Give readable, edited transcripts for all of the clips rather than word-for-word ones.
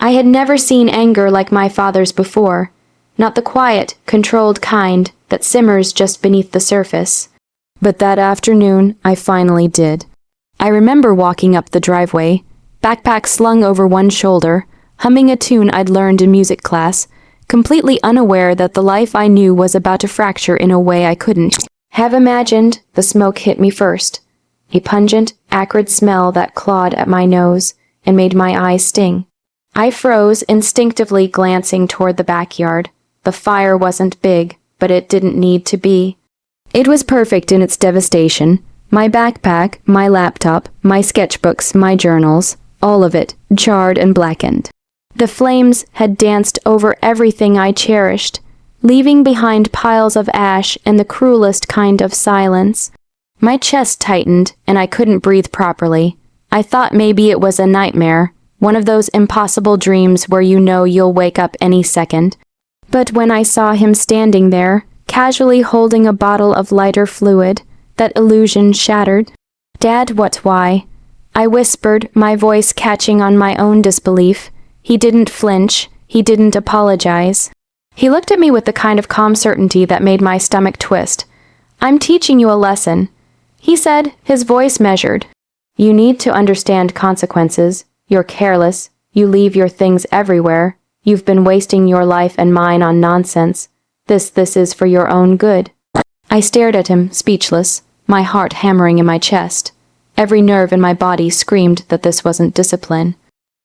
I had never seen anger like my father's before, not the quiet, controlled kind that simmers just beneath the surface. But that afternoon, I finally did. I remember walking up the driveway, backpack slung over one shoulder, humming a tune I'd learned in music class, completely unaware that the life I knew was about to fracture in a way I couldn't have imagined. The smoke hit me first, a pungent, acrid smell that clawed at my nose and made my eyes sting. I froze, instinctively glancing toward the backyard. The fire wasn't big, but it didn't need to be. It was perfect in its devastation. My backpack, my laptop, my sketchbooks, my journals, all of it, charred and blackened. The flames had danced over everything I cherished, leaving behind piles of ash and the cruelest kind of silence. My chest tightened, and I couldn't breathe properly. I thought maybe it was a nightmare, one of those impossible dreams where you know you'll wake up any second. But when I saw him standing there, casually holding a bottle of lighter fluid, that illusion shattered. "Dad, why?" I whispered, my voice catching on my own disbelief. He didn't flinch. He didn't apologize. He looked at me with the kind of calm certainty that made my stomach twist. "I'm teaching you a lesson," he said, his voice measured. "You need to understand consequences. You're careless. You leave your things everywhere. You've been wasting your life and mine on nonsense. This is for your own good." I stared at him, speechless, my heart hammering in my chest. Every nerve in my body screamed that this wasn't discipline.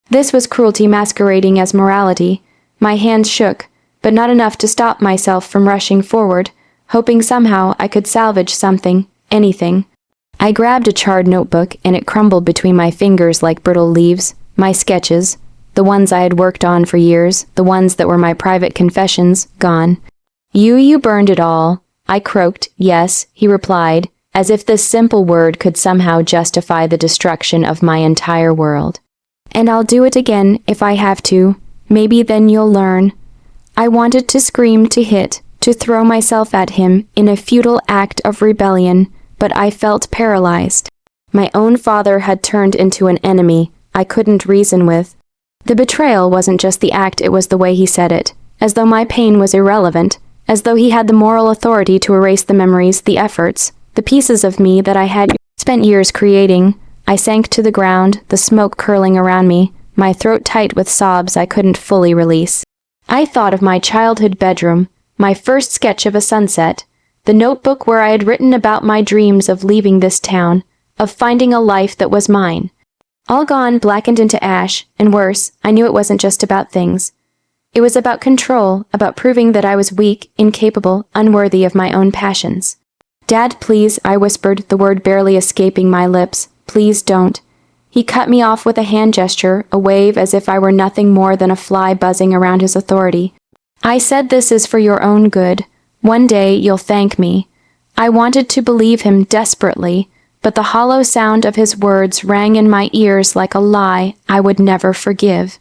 This was cruelty masquerading as morality. My hands shook, but not enough to stop myself from rushing forward, hoping somehow I could salvage something, anything. I grabbed a charred notebook, and it crumbled between my fingers like brittle leaves. My sketches, the ones I had worked on for years, the ones that were my private confessions, gone. You burned it all," I croaked. "Yes," he replied, as if this simple word could somehow justify the destruction of my entire world. "And I'll do it again if I have to. Maybe then you'll learn." I wanted to scream, to hit, to throw myself at him in a futile act of rebellion, but I felt paralyzed. My own father had turned into an enemy I couldn't reason with. The betrayal wasn't just the act, it was the way he said it, as though my pain was irrelevant, as though he had the moral authority to erase the memories, the efforts, the pieces of me that I had spent years creating. I sank to the ground, the smoke curling around me, my throat tight with sobs I couldn't fully release. I thought of my childhood bedroom, my first sketch of a sunset, the notebook where I had written about my dreams of leaving this town, of finding a life that was mine. All gone, blackened into ash, and worse, I knew it wasn't just about things. It was about control, about proving that I was weak, incapable, unworthy of my own passions. "Dad, please," I whispered, the word barely escaping my lips. "Please don't." He cut me off with a hand gesture, a wave as if I were nothing more than a fly buzzing around his authority. "I said this is for your own good. One day you'll thank me." I wanted to believe him desperately, but the hollow sound of his words rang in my ears like a lie I would never forgive.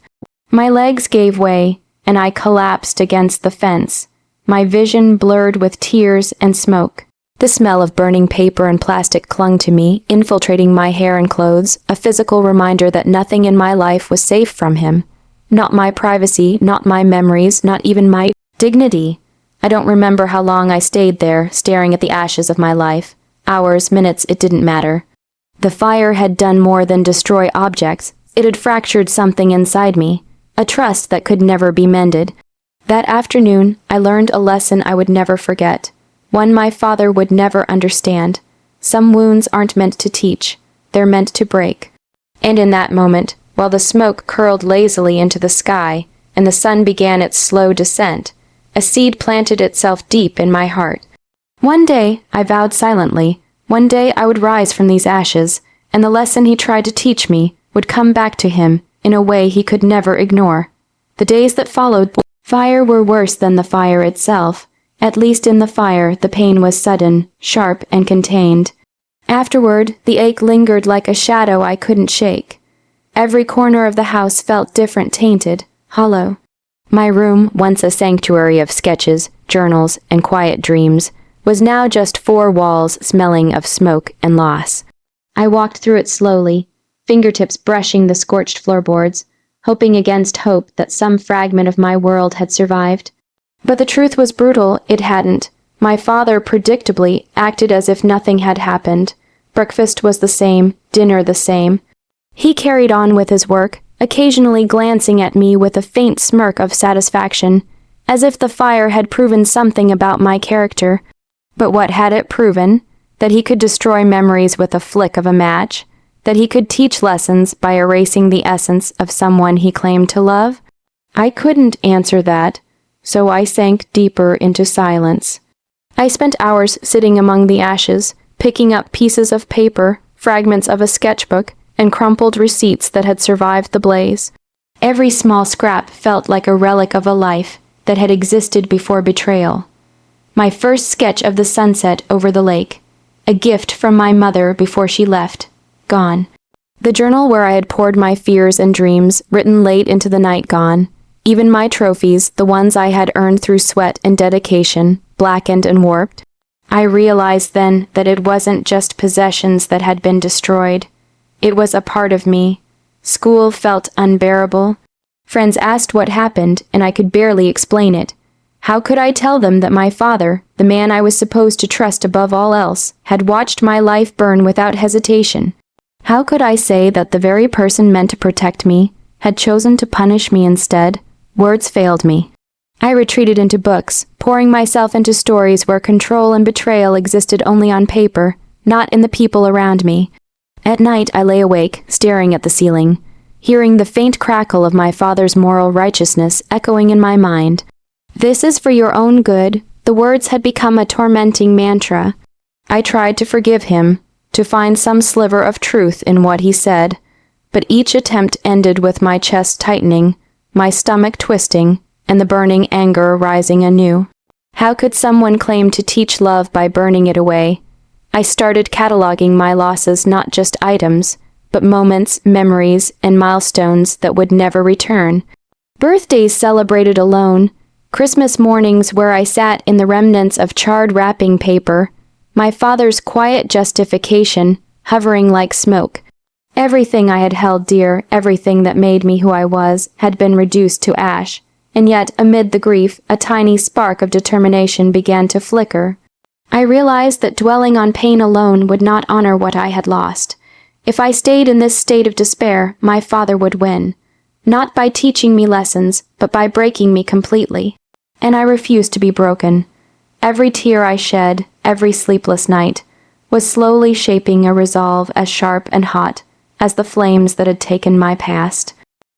My legs gave way, and I collapsed against the fence, my vision blurred with tears and smoke. The smell of burning paper and plastic clung to me, infiltrating my hair and clothes, a physical reminder that nothing in my life was safe from him. Not my privacy, not my memories, not even my dignity. I don't remember how long I stayed there, staring at the ashes of my life. Hours, minutes, it didn't matter. The fire had done more than destroy objects. It had fractured something inside me, a trust that could never be mended. That afternoon, I learned a lesson I would never forget, one my father would never understand. Some wounds aren't meant to teach, they're meant to break. And in that moment, while the smoke curled lazily into the sky and the sun began its slow descent, a seed planted itself deep in my heart. One day, I vowed silently, one day I would rise from these ashes, and the lesson he tried to teach me would come back to him in a way he could never ignore. The days that followed fire were worse than the fire itself. At least in the fire, the pain was sudden, sharp, and contained. Afterward, the ache lingered like a shadow I couldn't shake. Every corner of the house felt different, tainted, hollow. My room, once a sanctuary of sketches, journals, and quiet dreams, was now just 4 walls smelling of smoke and loss. I walked through it slowly, fingertips brushing the scorched floorboards, hoping against hope that some fragment of my world had survived. But the truth was brutal, it hadn't. My father, predictably, acted as if nothing had happened. Breakfast was the same, dinner the same. He carried on with his work, occasionally glancing at me with a faint smirk of satisfaction, as if the fire had proven something about my character. But what had it proven? That he could destroy memories with a flick of a match? That he could teach lessons by erasing the essence of someone he claimed to love? I couldn't answer that, so I sank deeper into silence. I spent hours sitting among the ashes, picking up pieces of paper, fragments of a sketchbook, and crumpled receipts that had survived the blaze. Every small scrap felt like a relic of a life that had existed before betrayal. My first sketch of the sunset over the lake, a gift from my mother before she left, gone. The journal where I had poured my fears and dreams, written late into the night, gone. Even my trophies, the ones I had earned through sweat and dedication, blackened and warped. I realized then that it wasn't just possessions that had been destroyed. It was a part of me. School felt unbearable. Friends asked what happened, and I could barely explain it. How could I tell them that my father, the man I was supposed to trust above all else, had watched my life burn without hesitation? How could I say that the very person meant to protect me had chosen to punish me instead? Words failed me. I retreated into books, pouring myself into stories where control and betrayal existed only on paper, not in the people around me. At night I lay awake, staring at the ceiling, hearing the faint crackle of my father's moral righteousness echoing in my mind. "This is for your own good." The words had become a tormenting mantra. I tried to forgive him, to find some sliver of truth in what he said, but each attempt ended with my chest tightening, my stomach twisting, and the burning anger rising anew. How could someone claim to teach love by burning it away? I started cataloging my losses, not just items, but moments, memories, and milestones that would never return. Birthdays celebrated alone, Christmas mornings where I sat in the remnants of charred wrapping paper, my father's quiet justification hovering like smoke. Everything I had held dear, everything that made me who I was, had been reduced to ash, and yet, amid the grief, a tiny spark of determination began to flicker. I realized that dwelling on pain alone would not honor what I had lost. If I stayed in this state of despair, my father would win. Not by teaching me lessons, but by breaking me completely. And I refused to be broken. Every tear I shed, every sleepless night, was slowly shaping a resolve as sharp and hot as the flames that had taken my past.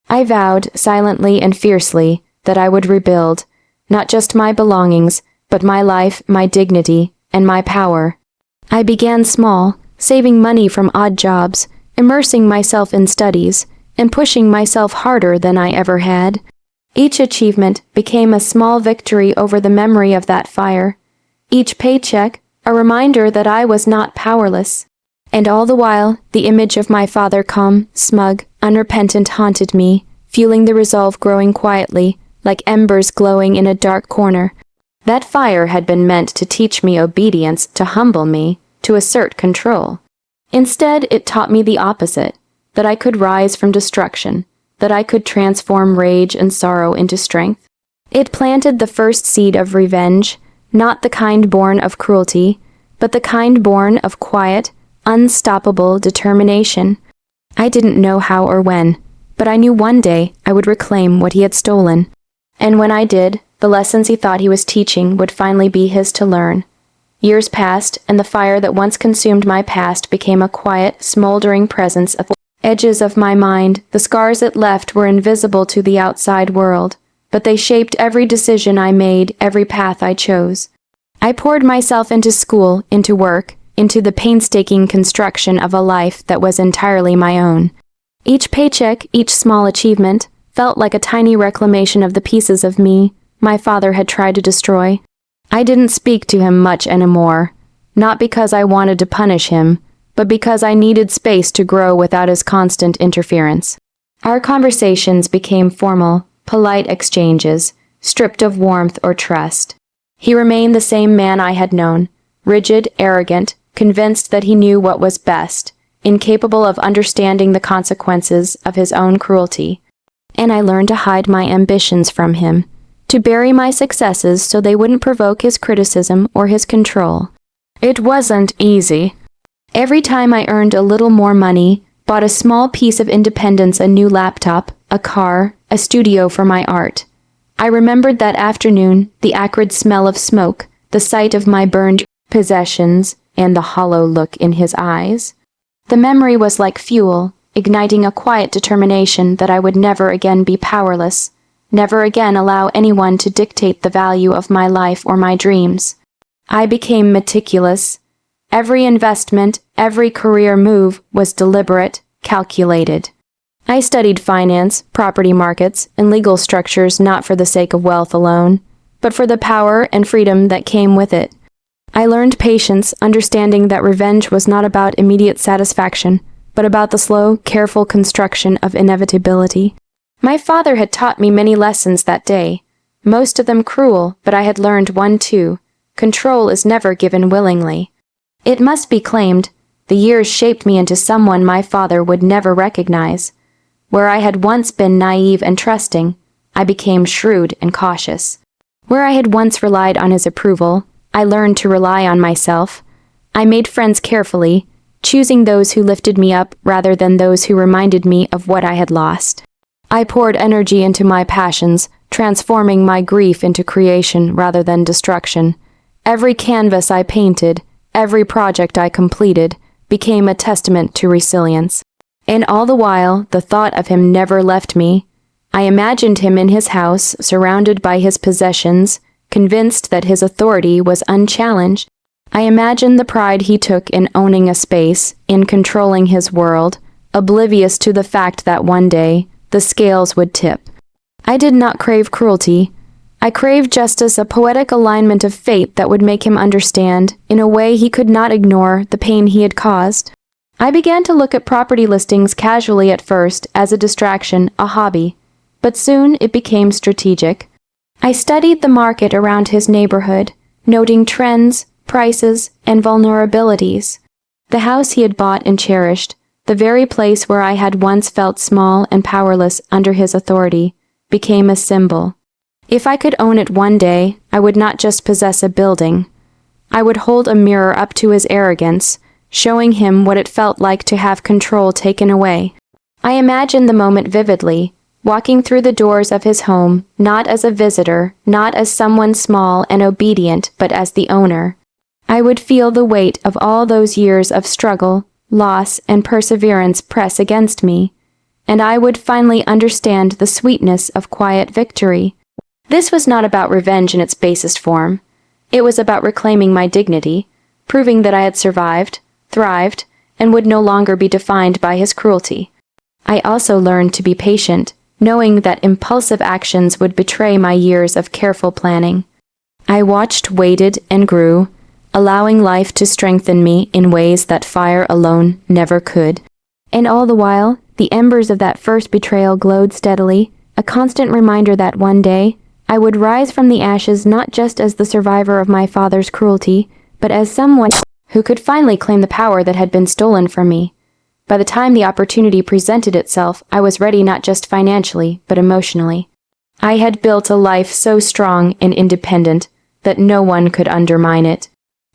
I vowed, silently and fiercely, that I would rebuild, not just my belongings, but my life, my dignity, and my power. I began small, saving money from odd jobs, immersing myself in studies, and pushing myself harder than I ever had. Each achievement became a small victory over the memory of that fire. Each paycheck, a reminder that I was not powerless. And all the while, the image of my father, calm, smug, unrepentant, haunted me, fueling the resolve growing quietly, like embers glowing in a dark corner. That fire had been meant to teach me obedience, to humble me, to assert control. Instead, it taught me the opposite, that I could rise from destruction, that I could transform rage and sorrow into strength. It planted the first seed of revenge, not the kind born of cruelty, but the kind born of quiet, unstoppable determination. I didn't know how or when, but I knew one day I would reclaim what he had stolen. And when I did, the lessons he thought he was teaching would finally be his to learn. Years passed, and the fire that once consumed my past became a quiet, smoldering presence at the edges of my mind. The scars it left were invisible to the outside world, but they shaped every decision I made, every path I chose. I poured myself into school, into work, into the painstaking construction of a life that was entirely my own. Each paycheck, each small achievement, felt like a tiny reclamation of the pieces of me my father had tried to destroy. I didn't speak to him much anymore, not because I wanted to punish him, but because I needed space to grow without his constant interference. Our conversations became formal, polite exchanges, stripped of warmth or trust. He remained the same man I had known, rigid, arrogant, convinced that he knew what was best, incapable of understanding the consequences of his own cruelty. And I learned to hide my ambitions from him, to bury my successes so they wouldn't provoke his criticism or his control. It wasn't easy. Every time I earned a little more money, bought a small piece of independence, a new laptop, a car, a studio for my art. I remembered that afternoon, the acrid smell of smoke, the sight of my burned possessions, and the hollow look in his eyes. The memory was like fuel, igniting a quiet determination that I would never again be powerless, never again allow anyone to dictate the value of my life or my dreams. I became meticulous. Every investment, every career move was deliberate, calculated. I studied finance, property markets, and legal structures not for the sake of wealth alone, but for the power and freedom that came with it. I learned patience, understanding that revenge was not about immediate satisfaction, but about the slow, careful construction of inevitability. My father had taught me many lessons that day, most of them cruel, but I had learned one too. Control is never given willingly. It must be claimed, the years shaped me into someone my father would never recognize. Where I had once been naive and trusting, I became shrewd and cautious. Where I had once relied on his approval, I learned to rely on myself. I made friends carefully, choosing those who lifted me up rather than those who reminded me of what I had lost. I poured energy into my passions, transforming my grief into creation rather than destruction. Every canvas I painted, every project I completed, became a testament to resilience. And all the while, the thought of him never left me. I imagined him in his house, surrounded by his possessions, convinced that his authority was unchallenged. I imagined the pride he took in owning a space, in controlling his world, oblivious to the fact that one day, the scales would tip. I did not crave cruelty. I craved justice, a poetic alignment of fate that would make him understand, in a way he could not ignore, the pain he had caused. I began to look at property listings casually at first, as a distraction, a hobby, but soon it became strategic. I studied the market around his neighborhood, noting trends, prices, and vulnerabilities. The house he had bought and cherished, the very place where I had once felt small and powerless under his authority, became a symbol. If I could own it one day, I would not just possess a building. I would hold a mirror up to his arrogance, showing him what it felt like to have control taken away. I imagined the moment vividly, walking through the doors of his home, not as a visitor, not as someone small and obedient, but as the owner. I would feel the weight of all those years of struggle, loss, and perseverance press against me, and I would finally understand the sweetness of quiet victory. This was not about revenge in its basest form. It was about reclaiming my dignity, proving that I had survived, thrived, and would no longer be defined by his cruelty. I also learned to be patient, knowing that impulsive actions would betray my years of careful planning. I watched, waited, and grew, allowing life to strengthen me in ways that fire alone never could. And all the while, the embers of that first betrayal glowed steadily, a constant reminder that one day, I would rise from the ashes not just as the survivor of my father's cruelty, but as someone who could finally claim the power that had been stolen from me. By the time the opportunity presented itself, I was ready not just financially, but emotionally. I had built a life so strong and independent that no one could undermine it.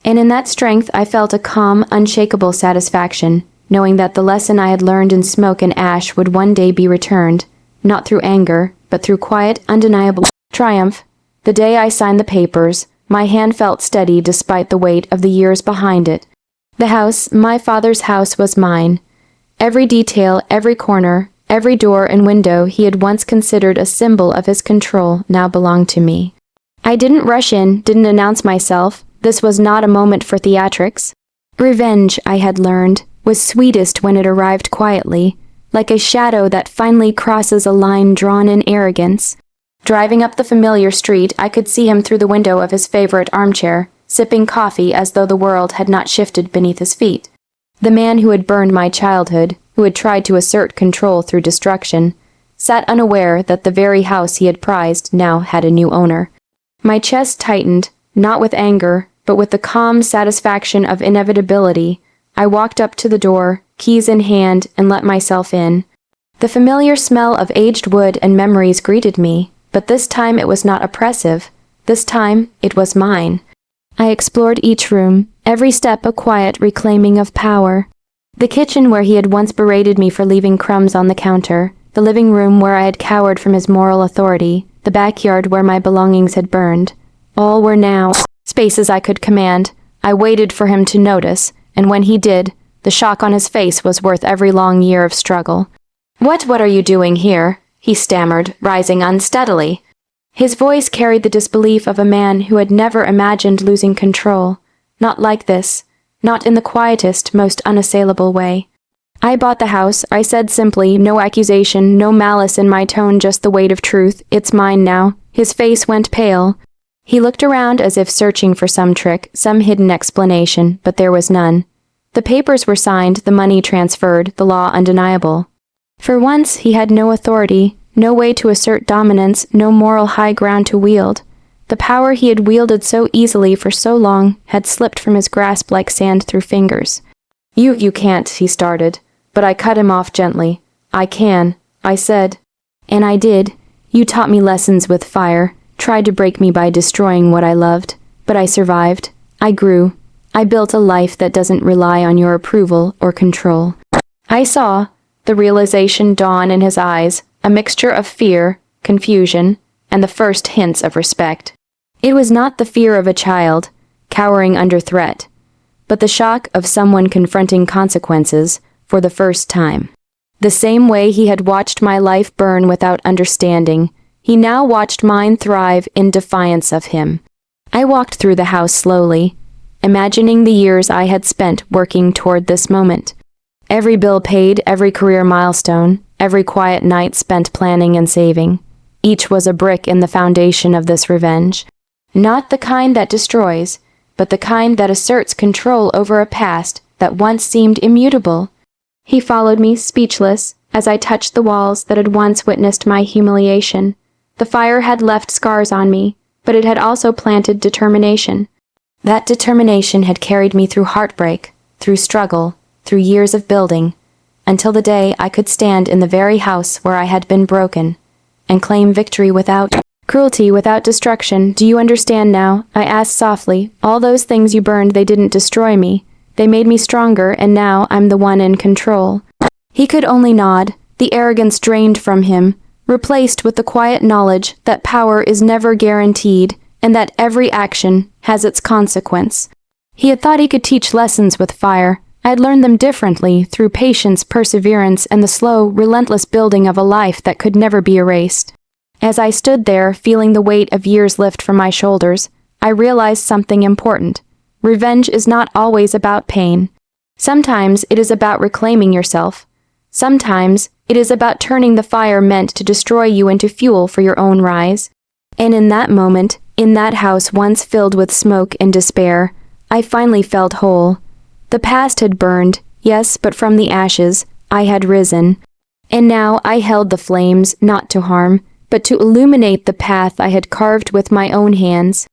And in that strength I felt a calm, unshakable satisfaction, knowing that the lesson I had learned in smoke and ash would one day be returned, not through anger, but through quiet, undeniable triumph. The day I signed the papers, my hand felt steady despite the weight of the years behind it. The house, my father's house, was mine. Every detail, every corner, every door and window he had once considered a symbol of his control now belonged to me. I didn't rush in, didn't announce myself. This was not a moment for theatrics. Revenge, I had learned, was sweetest when it arrived quietly, like a shadow that finally crosses a line drawn in arrogance. Driving up the familiar street, I could see him through the window of his favorite armchair, sipping coffee as though the world had not shifted beneath his feet. The man who had burned my childhood, who had tried to assert control through destruction, sat unaware that the very house he had prized now had a new owner. My chest tightened, not with anger, but with the calm satisfaction of inevitability. I walked up to the door, keys in hand, and let myself in. The familiar smell of aged wood and memories greeted me, but this time it was not oppressive. This time it was mine. I explored each room, every step a quiet reclaiming of power. The kitchen where he had once berated me for leaving crumbs on the counter, the living room where I had cowered from his moral authority, the backyard where my belongings had burned. All were now spaces I could command. I waited for him to notice, and when he did, the shock on his face was worth every long year of struggle. What are you doing here?" he stammered, rising unsteadily. His voice carried the disbelief of a man who had never imagined losing control. Not like this. Not in the quietest, most unassailable way. "I bought the house," I said simply, no accusation, no malice in my tone, just the weight of truth. "It's mine now." His face went pale. He looked around as if searching for some trick, some hidden explanation, but there was none. The papers were signed, the money transferred, the law undeniable. For once, he had no authority, no way to assert dominance, no moral high ground to wield. The power he had wielded so easily for so long had slipped from his grasp like sand through fingers. You can't," he started, but I cut him off gently. "I can," I said. "And I did. You taught me lessons with fire, tried to break me by destroying what I loved, but I survived. I grew. I built a life that doesn't rely on your approval or control." I saw the realization dawn in his eyes, a mixture of fear, confusion, and the first hints of respect. It was not the fear of a child, cowering under threat, but the shock of someone confronting consequences for the first time. The same way he had watched my life burn without understanding, he now watched mine thrive in defiance of him. I walked through the house slowly, imagining the years I had spent working toward this moment. Every bill paid, every career milestone, every quiet night spent planning and saving. Each was a brick in the foundation of this revenge. Not the kind that destroys, but the kind that asserts control over a past that once seemed immutable. He followed me, speechless, as I touched the walls that had once witnessed my humiliation. The fire had left scars on me, but it had also planted determination. That determination had carried me through heartbreak, through struggle, through years of building, until the day I could stand in the very house where I had been broken, and claim victory without cruelty, without destruction. "Do you understand now?" I asked softly. "All those things you burned, they didn't destroy me. They made me stronger, and now I'm the one in control." He could only nod, the arrogance drained from him, replaced with the quiet knowledge that power is never guaranteed, and that every action has its consequence. He had thought he could teach lessons with fire. I had learned them differently, through patience, perseverance, and the slow, relentless building of a life that could never be erased. As I stood there, feeling the weight of years lift from my shoulders, I realized something important. Revenge is not always about pain. Sometimes it is about reclaiming yourself. Sometimes it is about turning the fire meant to destroy you into fuel for your own rise. And in that moment, in that house once filled with smoke and despair, I finally felt whole. The past had burned, yes, but from the ashes, I had risen. And now I held the flames, not to harm, but to illuminate the path I had carved with my own hands.